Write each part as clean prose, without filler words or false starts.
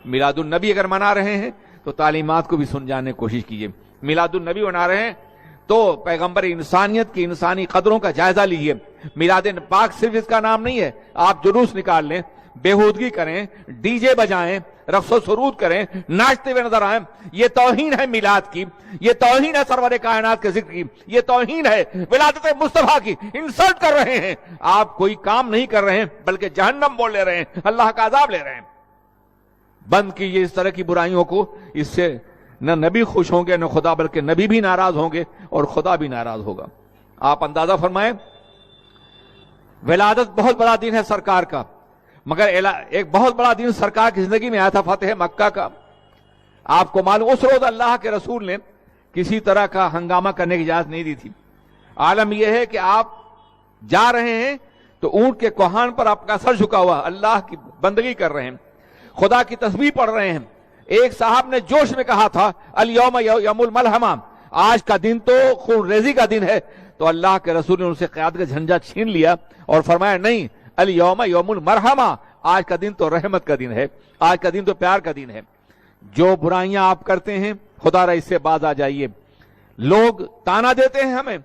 میلاد النبی اگر منا رہے ہیں تو تعلیمات کو بھی سن جاننے کی کوشش کیجیے. میلاد النبی منا رہے ہیں تو پیغمبر انسانیت کی انسانی قدروں کا جائزہ لیجیے. میلاد پاک صرف اس کا نام نہیں ہے. آپ جلوس نکال لیں, بےہودگی کریں, ڈی جے بجائیں, رقص و سرود کریں, ناچتے ہوئے نظر آئیں, یہ توہین ہے میلاد کی, یہ توہین ہے سرور کائنات کے ذکر کی, یہ توہین ہے ولادت مصطفیٰ کی. انسلٹ کر رہے ہیں. آپ کوئی کام نہیں کر رہے ہیں بلکہ جہنم بول لے رہے ہیں, اللہ کا عذاب لے رہے ہیں. بند کیجیے اس طرح کی برائیوں کو. اس سے نہ نبی خوش ہوں گے نہ خدا, بلکہ نبی بھی ناراض ہوں گے اور خدا بھی ناراض ہوگا. آپ اندازہ فرمائیں, ولادت بہت بڑا دن ہے سرکار کا, مگر ایک بہت بڑا دن سرکار کی زندگی میں آیا تھا, فتح مکہ کا. آپ کو معلوم, اس روز اللہ کے رسول نے کسی طرح کا ہنگامہ کرنے کی اجازت نہیں دی تھی. عالم یہ ہے کہ آپ جا رہے ہیں تو اونٹ کے کوہان پر آپ کا سر جھکا ہوا اللہ کی بندگی کر رہے ہیں, خدا کی تسبیح پڑھ رہے ہیں. ایک صاحب نے جوش میں کہا تھا الیوم یوم الملحمہ, آج کا دن تو خون ریزی کا دن ہے. تو اللہ کے رسول نے ان سے قیادت کا جھنڈا چھین لیا اور فرمایا نہیں, الیوم یوم المرحمہ, آج کا دن تو رحمت کا دن ہے, آج کا دن تو پیار کا دن ہے. جو برائیاں آپ کرتے ہیں خدا را اس سے باز آ جائیے. لوگ تانا دیتے ہیں ہمیں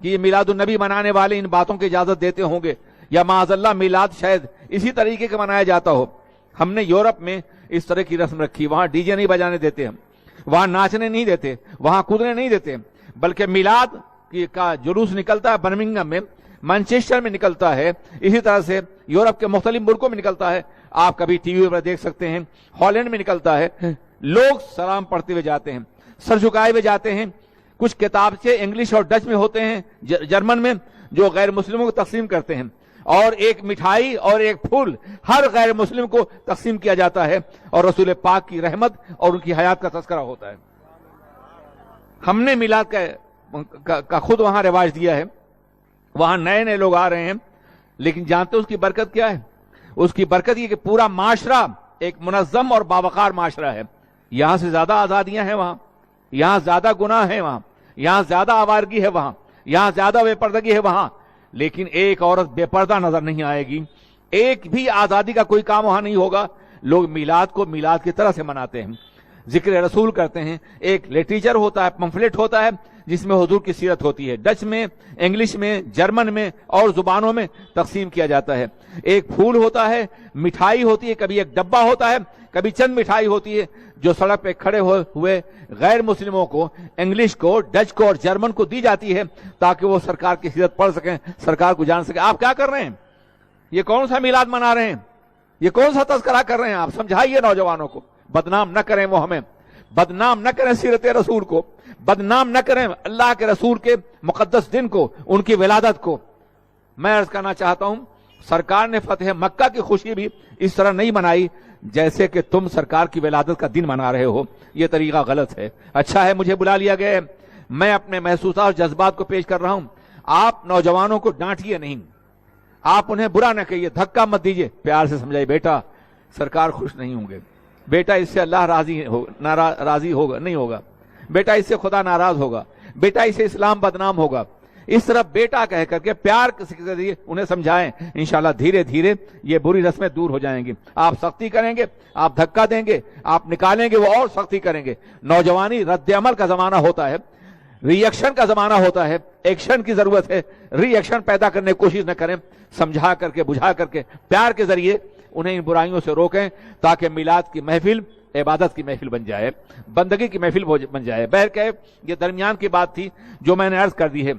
کہ یہ میلاد النبی منانے والے ان باتوں کی اجازت دیتے ہوں گے, یا معاذ اللہ میلاد شاید اسی طریقے کا منایا جاتا ہو. ہم نے یورپ میں اس طرح کی رسم رکھی, وہاں ڈی جے نہیں بجانے دیتے, ہم وہاں ناچنے نہیں دیتے, وہاں کودنے نہیں دیتے, بلکہ میلاد کا جلوس نکلتا ہے برمنگھم میں, مانچسٹر میں نکلتا ہے, اسی طرح سے یورپ کے مختلف ملکوں میں نکلتا ہے. آپ کبھی ٹی وی پر دیکھ سکتے ہیں, ہالینڈ میں نکلتا ہے. لوگ سلام پڑھتے ہوئے جاتے ہیں, سر جھکائے ہوئے جاتے ہیں. کچھ کتابچے انگلش اور ڈچ میں ہوتے ہیں, جرمن میں, جو غیر مسلموں کو تقسیم کرتے ہیں, اور ایک مٹھائی اور ایک پھول ہر غیر مسلم کو تقسیم کیا جاتا ہے, اور رسول پاک کی رحمت اور ان کی حیات کا تذکرہ ہوتا ہے. ہم نے میلاد کا خود وہاں رواج دیا ہے. وہاں نئے نئے لوگ آ رہے ہیں, لیکن جانتے ہیں اس کی برکت کیا ہے؟ اس کی برکت یہ کہ پورا معاشرہ ایک منظم اور باوقار معاشرہ ہے. یہاں سے زیادہ آزادیاں ہیں وہاں, یہاں زیادہ گناہ ہیں وہاں, یہاں زیادہ آوارگی ہے وہاں, یہاں زیادہ بے پردگی ہے وہاں. لیکن ایک عورت بے پردہ نظر نہیں آئے گی, ایک بھی آزادی کا کوئی کام وہاں نہیں ہوگا. لوگ میلاد کو میلاد کی طرح سے مناتے ہیں, ذکر رسول کرتے ہیں. ایک لٹریچر ہوتا ہے, پمفلٹ ہوتا ہے جس میں حضور کی سیرت ہوتی ہے, ڈچ میں, انگلش میں, جرمن میں اور زبانوں میں تقسیم کیا جاتا ہے. ایک پھول ہوتا ہے, مٹھائی ہوتی ہے, کبھی ایک ڈبہ ہوتا ہے, کبھی چند مٹھائی ہوتی ہے, جو سڑک پہ کھڑے ہوئے غیر مسلموں کو, انگلش کو, ڈچ کو اور جرمن کو دی جاتی ہے تاکہ وہ سرکار کی سیرت پڑھ سکیں, سرکار کو جان سکیں. آپ کیا کر رہے ہیں؟ یہ کون سا میلاد منا رہے ہیں؟ یہ کون سا تذکرہ کر رہے ہیں؟ آپ سمجھائیے نوجوانوں کو. بدنام نہ کریں وہ ہمیں, بدنام نہ کریں سیرت رسول کو, بدنام نہ کریں اللہ کے رسول کے مقدس دن کو, ان کی ولادت کو. میں عرض کرنا چاہتا ہوں, سرکار نے فتح مکہ کی خوشی بھی اس طرح نہیں منائی جیسے کہ تم سرکار کی ولادت کا دن منا رہے ہو. یہ طریقہ غلط ہے. اچھا ہے مجھے بلا لیا گیا ہے, میں اپنے محسوسات اور جذبات کو پیش کر رہا ہوں. آپ نوجوانوں کو ڈانٹیے نہیں, آپ انہیں برا نہ کہیے, دھکا مت دیجیے, پیار سے سمجھائیے, بیٹا سرکار خوش نہیں ہوں گے, بیٹا اس سے اللہ راضی ہوگا نہیں ہوگا, بیٹا اس سے خدا ناراض ہوگا, بیٹا اس سے اسلام بدنام ہوگا. اس طرح بیٹا کہہ کر کے پیار کے ذریعے انہیں سمجھائیں. انشاءاللہ دھیرے دھیرے یہ بری رسمیں دور ہو جائیں گی. آپ سختی کریں گے, آپ دھکا دیں گے, آپ نکالیں گے, وہ اور سختی کریں گے. نوجوانی رد عمل کا زمانہ ہوتا ہے, ری ایکشن کا زمانہ ہوتا ہے. ایکشن کی ضرورت ہے, ری ایکشن پیدا کرنے کی کوشش نہ کریں. سمجھا کر کے, بجھا کر کے, پیار کے ذریعے انہیں ان برائیوں سے روکیں تاکہ میلاد کی محفل عبادت کی محفل بن جائے, بندگی کی محفل بن جائے. بہرکیف یہ درمیان کی بات تھی جو میں نے عرض کر دی ہے.